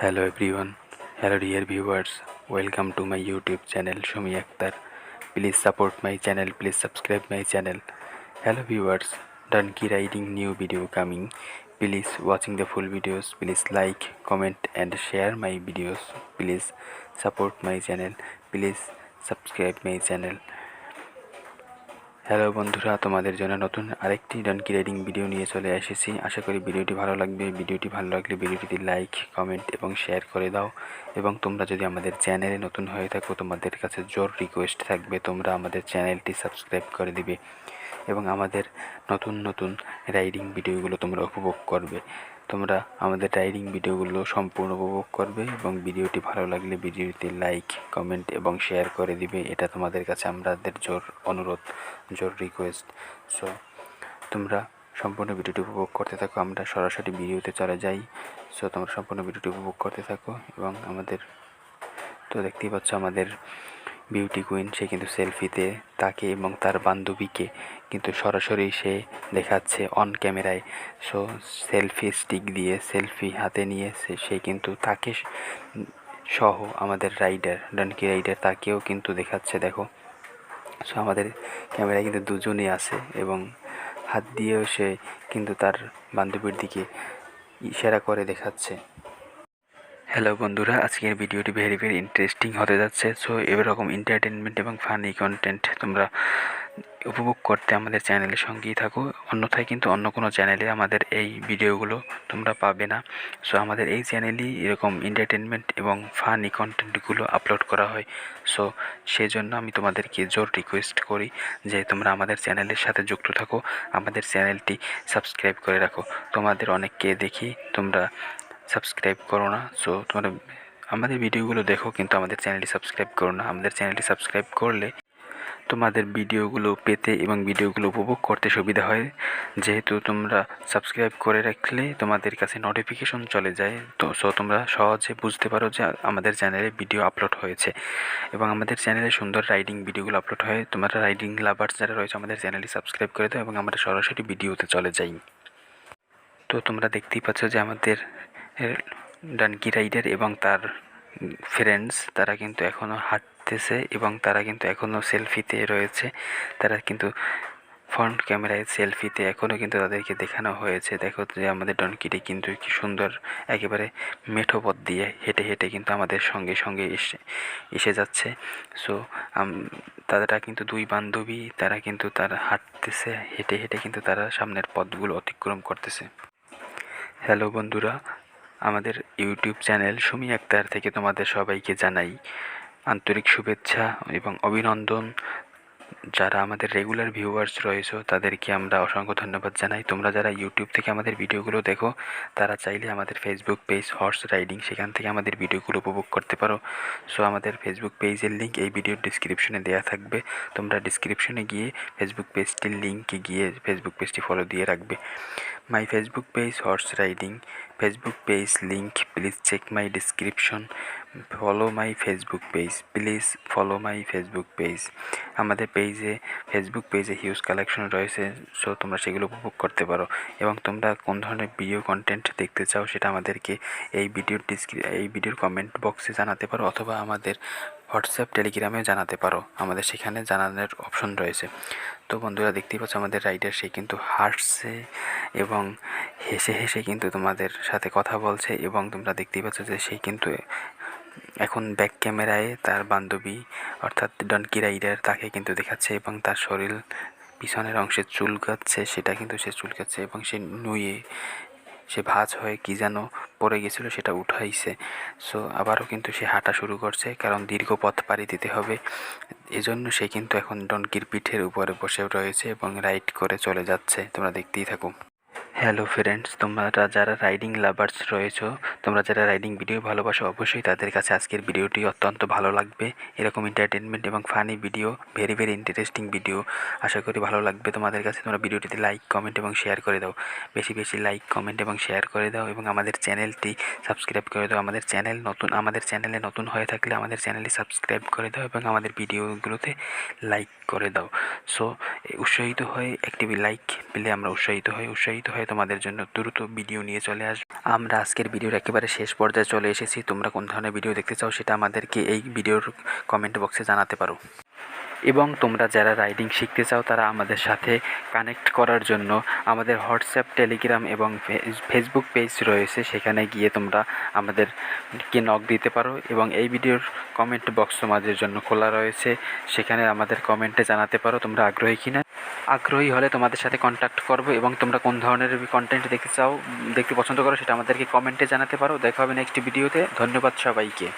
Hello everyone, hello dear viewers, welcome to my YouTube channel Shumi Akhtar. Please support my channel, please subscribe my channel. Hello viewers, donkey riding new video coming. Please watching the full videos, please like, comment and share my videos. Please support my channel, please subscribe my channel. Hello বন্ধুরা, তোমাদের জন্য নতুন আরেকটি ডনকি riding video নিয়ে চলে এসেছি। আশা করি ভিডিওটি ভালো লাগবে। ভিডিওটি ভালো লাগলে ভিডিওটিতে লাইক, কমেন্ট এবং শেয়ার করে দাও। এবং তোমরা যদি আমাদের চ্যানেলে নতুন হয়ে থাকো, তোমাদের কাছে জোর রিকোয়েস্ট থাকবে তোমরা আমাদের চ্যানেলটি সাবস্ক্রাইব করে দিবে এবং আমাদের নতুন নতুন রাইডিং ভিডিওগুলো তোমরা উপভোগ করবে। তোমরা আমাদের রাইডিং ভিডিওগুলো সম্পূর্ণ উপভোগ করবে এবং ভিডিওটি ভালো লাগলে ভিডিওতে লাইক, কমেন্ট এবং শেয়ার করে দিবে। এটা তোমাদের কাছে আমাদের জোর অনুরোধ, জোর রিকোয়েস্ট। সো তোমরা সম্পূর্ণ ভিডিওটি উপভোগ করতে থাকো। আমরা সরাসরি ভিডিওতে চলে যাই। সো তোমরা সম্পূর্ণ ভিডিওটি উপভোগ করতে থাকো এবং আমাদের তো দেখতেই পাচ্ছ আমাদের বিউটি কুইন, সে কিন্তু সেলফিতে তাকে এবং তার বান্ধবীকে কিন্তু সরাসরি সে দেখাচ্ছে অন ক্যামেরায়। সো সেলফি স্টিক দিয়ে সেলফি হাতে নিয়ে সে কিন্তু তাকে সহ আমাদের রাইডার, ডনকি রাইডার, তাকেও কিন্তু দেখাচ্ছে। দেখো, সো আমাদের ক্যামেরায় কিন্তু দুজনেই আছে এবং হাত দিয়েও সে কিন্তু তার বান্ধবীর দিকে ইশারা করে দেখাচ্ছে। হ্যালো বন্ধুরা, আজকের ভিডিওটি ভেরি ইন্টারেস্টিং হতে যাচ্ছে। সো এরকম এন্টারটেনমেন্ট এবং ফানি কন্টেন্ট তোমরা উপভোগ করতে আমাদের চ্যানেলের সঙ্গেই থাকো। অন্যথায় কিন্তু অন্য কোনো চ্যানেলে আমাদের এই ভিডিওগুলো তোমরা পাবে না। সো আমাদের এই চ্যানেলেই এরকম এন্টারটেনমেন্ট এবং ফানি কন্টেন্টগুলো আপলোড করা হয়। সো সেজন্য আমি তোমাদেরকে জোর রিকোয়েস্ট করি যে তোমরা আমাদের চ্যানেলের সাথে যুক্ত থাকো, আমাদের চ্যানেলটি সাবস্ক্রাইব করে রাখো। তোমাদের অনেককে দেখি তোমরা সাবস্ক্রাইব করো না। সো তোমরা আমাদের ভিডিওগুলো দেখো কিন্তু আমাদের চ্যানেলটি সাবস্ক্রাইব করো না। আমাদের চ্যানেলটি সাবস্ক্রাইব করলে তোমাদের ভিডিওগুলো পেতে এবং ভিডিওগুলো উপভোগ করতে সুবিধা হয়। যেহেতু তোমরা সাবস্ক্রাইব করে রাখলে তোমাদের কাছে নোটিফিকেশন চলে যায়, তো সো তোমরা সহজে বুঝতে পারো যে আমাদের চ্যানেলে ভিডিও আপলোড হয়েছে এবং আমাদের চ্যানেলে সুন্দর রাইডিং ভিডিওগুলো আপলোড হয়। তোমরা রাইডিং লাভার্স যারা রয়েছে আমাদের চ্যানেলটি সাবস্ক্রাইব করে দাও এবং আমরা সরাসরি ভিডিওতে চলে যাই। তো তোমরা দেখতেই পাচ্ছ যে আমাদের ডানকি রাইডার এবং তার ফ্রেন্ডস তারা কিন্তু এখনও হাঁটতেছে এবং তারা কিন্তু এখনও সেলফিতে রয়েছে। তারা কিন্তু ফ্রন্ট ক্যামেরায় সেলফিতে এখনও কিন্তু তাদেরকে দেখানো হয়েছে। দেখো যে আমাদের ডনকিটি কিন্তু কি সুন্দর একেবারে মেঠো পথ দিয়ে হেঁটে হেঁটে কিন্তু আমাদের সঙ্গে সঙ্গে এসে যাচ্ছে। সো তারা কিন্তু দুই বান্ধবী, তারা কিন্তু তারা হাঁটতেছে, হেঁটে হেঁটে কিন্তু তারা সামনের পথগুলো অতিক্রম করতেছে। হ্যালো বন্ধুরা, আমাদের ইউটিউব চ্যানেল সুমি আক্তার থেকে তোমাদের সবাইকে জানাই আন্তরিক শুভেচ্ছা এবং অভিনন্দন। যারা আমাদের রেগুলার ভিউয়ার্স রয়েছে তাদেরকে আমরা অসংখ্য ধন্যবাদ জানাই। তোমরা যারা ইউটিউব থেকে আমাদের ভিডিওগুলো দেখো তারা চাইলে আমাদের ফেসবুক পেজ হর্স রাইডিং, সেখান থেকে আমাদের ভিডিওগুলো উপভোগ করতে পারো। সো আমাদের ফেসবুক পেজের লিঙ্ক এই ভিডিওর ডিসক্রিপশনে দেওয়া থাকবে। তোমরা ডিসক্রিপশনে গিয়ে ফেসবুক পেজটির লিঙ্কে গিয়ে ফেসবুক পেজটি ফলো দিয়ে রাখবে। My Facebook page horse riding, Facebook page link, please check my description, follow my Facebook page, please follow my Facebook page. আমাদের ফেসবুক পেজে হিউজ কালেকশন রয়েছে। সো তোমরা সেগুলো উপভোগ করতে পারো এবং তোমরা কোন ধরনের ভিডিও কন্টেন্ট দেখতে চাও সেটা আমাদেরকে এই ভিডিওর কমেন্ট বক্সে জানাতে পারো অথবা আমাদের হোয়াটসঅ্যাপ, টেলিগ্রামেও জানাতে পারো। আমাদের সেখানে জানানোর অপশন রয়েছে। তো বন্ধুরা দেখতেই পাচ্ছ আমাদের রাইডার সে কিন্তু হাসছে এবং হেসে হেসে কিন্তু তোমাদের সাথে কথা বলছে এবং তোমরা দেখতেই পাচ্ছ যে সে কিন্তু এখন ব্যাক ক্যামেরায় তার বান্ধবী অর্থাৎ ডনকি রাইডার তাকে কিন্তু দেখাচ্ছে এবং তার শরীর পিছনের অংশে চুলকাচ্ছে, সেটা কিন্তু সে চুলকাচ্ছে এবং সে নুয়ে সে ভাঁজ হয়ে কী যেন পড়ে গেছিলো সেটা উঠাইছে। সো আবারও কিন্তু সে হাঁটা শুরু করছে, কারণ দীর্ঘ পথ পাড়ি দিতে হবে। এজন্য সে কিন্তু এখন ডনকির পিঠের উপরে বসে রয়েছে এবং রাইড করে চলে যাচ্ছে। তোমরা দেখতেই থাকো। হ্যালো ফ্রেন্ডস, তোমরা যারা রাইডিং লাভার্স রয়েছো, তোমরা যারা রাইডিং ভিডিও ভালোবাসো, অবশ্যই তাদের কাছে আজকের ভিডিওটি অত্যন্ত ভালো লাগবে। এরকম এন্টারটেনমেন্ট এবং funny video, very interesting video আশা করি ভালো লাগবে তোমাদের কাছে। তোমরা ভিডিওটিতে লাইক, কমেন্ট এবং শেয়ার করে দাও। বেশি লাইক, কমেন্ট এবং শেয়ার করে দাও এবং আমাদের চ্যানেলটি সাবস্ক্রাইব করে দাও। আমাদের চ্যানেলে নতুন হয়ে থাকলে আমাদের চ্যানেলটি সাবস্ক্রাইব করে দাও এবং আমাদের ভিডিওগুলোতে লাইক করে দাও। সো উৎসাহিত হয়ে একটি লাইক পেলে আমরা উৎসাহিত হই হয়ে তোমাদের জন্য দ্রুত ভিডিও নিয়ে চলে আসবে। আমরা আজকের ভিডিওর একেবারে শেষ পর্যায়ে চলে এসেছি। তোমরা কোন ধরনের ভিডিও দেখতে চাও সেটা আমাদেরকে এই ভিডিওর কমেন্ট বক্সে জানাতে পারো। এবং তোমরা যারা রাইডিং শিখতে চাও তারা আমাদের সাথে কানেক্ট করার জন্য আমাদের হোয়াটসঅ্যাপ, টেলিগ্রাম এবং ফেসবুক পেজ রয়েছে, সেখানে গিয়ে তোমরা আমাদেরকে নক দিতে পারো। এবং এই ভিডিওর কমেন্ট বক্স তোমাদের জন্য খোলা রয়েছে, সেখানে আমাদের কমেন্টে জানাতে পারো তোমরা আগ্রহী কিনা। আগ্রহী হলে তোমাদের সাথে কন্ট্যাক্ট করবো এবং তোমরা কোন ধরনের কন্টেন্ট দেখতে চাও, দেখতে পছন্দ করো সেটা আমাদেরকে কমেন্টে জানাতে পারো। দেখা হবে নেক্সট ভিডিওতে। ধন্যবাদ সবাইকে।